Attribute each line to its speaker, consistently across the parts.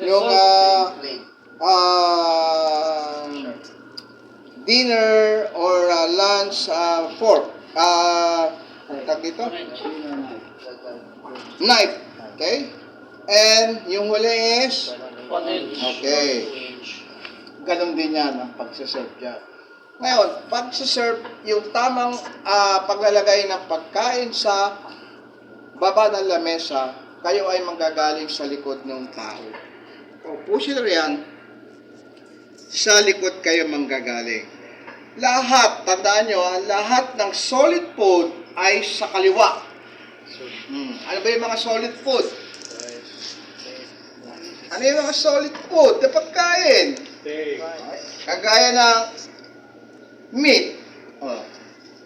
Speaker 1: yung uh, dinner or lunch fork. Ano tawag dito? Knife. Okay? And yung huli is? Okay. Ganon din yan ang pagsaserve dyan. Ngayon, pagsaserve, yung tamang paglalagay ng pagkain sa baba ng lamesa, kayo ay manggagaling sa likod ng tao. Upo sila riyan, sa likod kayo manggagaling. Lahat, tandaan nyo, lahat ng solid food ay sa kaliwa. Ano ba yung mga solid food? Ano yung mga solid food na pagkain? Kagaya ng meat,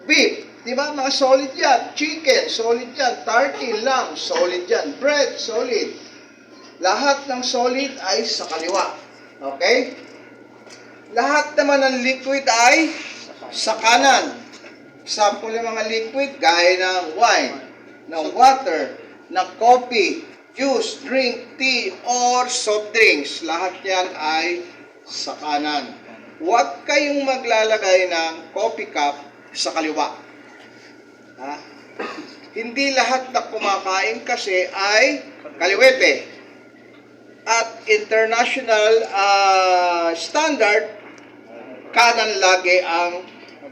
Speaker 1: beef, di ba? Mga solid yan. Chicken, solid yan. Turkey, lamb, solid yan. Bread, solid. Lahat ng solid ay sa kaliwa. Okay? Lahat naman ng liquid ay sa kanan. Sample ng mga liquid, gaya ng wine, ng water, ng coffee, juice, drink, tea, or soft drinks. Lahat yan ay sa kanan. Huwag kayong maglalagay ng coffee cup sa kaliwa. Hindi lahat na kumakain kasi ay kaliwete. At international standard, kanan lagi ang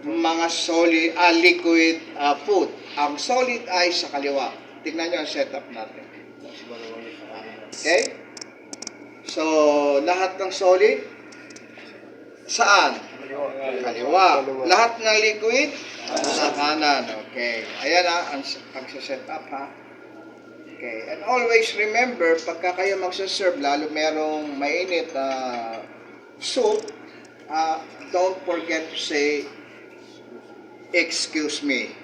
Speaker 1: mga solid, liquid food. Ang solid ay sa kaliwa. Tignan nyo ang setup natin. Okay? So, lahat ng solid, saan? Kaliwa. Lahat ng liquid, sa kanan. Okay. Ayan ang pagsaset up ha. Okay. And always remember, pagka kayo magsaserve, lalo merong mainit soup, don't forget to say, excuse me.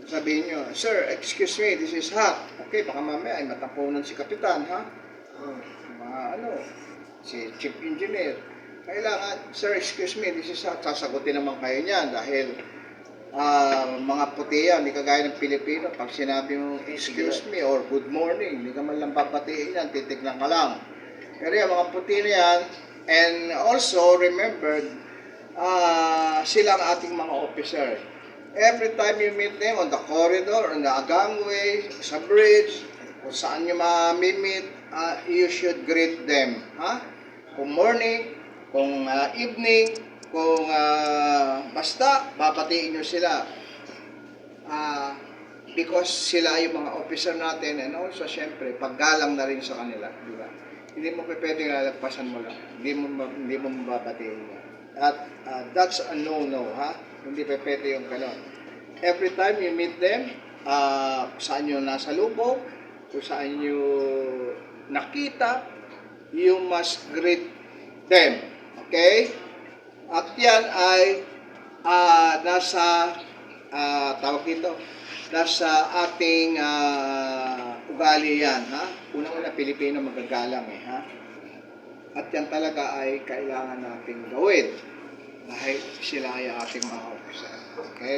Speaker 1: Sabihin nyo, sir, excuse me, this is hot. Okay, baka mamaya ay matapunan si kapitan, ha? Si chief engineer. Kailangan, sir, excuse me, this is hot. Sasagutin naman kayo niyan dahil mga puti yan, hindi kagaya ng Pilipino. Pag sinabi mo, excuse me, or good morning, hindi ka man lang papatiin yan, titignan ka lang. Pero yan, mga puti na yan. And also, remember, sila ang ating mga officer. Every time you meet them on the corridor, on the gangway, sa bridge, kung saan nyo ma-meet, you should greet them. Kung morning, kung evening, kung basta, babatiin nyo sila. Because sila yung mga officer natin, and also, syempre, paggalang na rin sa kanila. Diba? Hindi mo pwedeng lalagpasan mo lang. Hindi mo mababatiin yan. At that's a no-no, ha? Hindi pwede yung gano'n. Every time you meet them, saan nyo nasa lubog, kung saan nyo nakita, you must greet them. Okay? At yan ay nasa, tawag dito, nasa ating ugali yan, ha? Unang-una, Pilipino magagalang, ha? At yan talaga ay kailangan nating gawin dahil sila ay ating mga officer. Okay?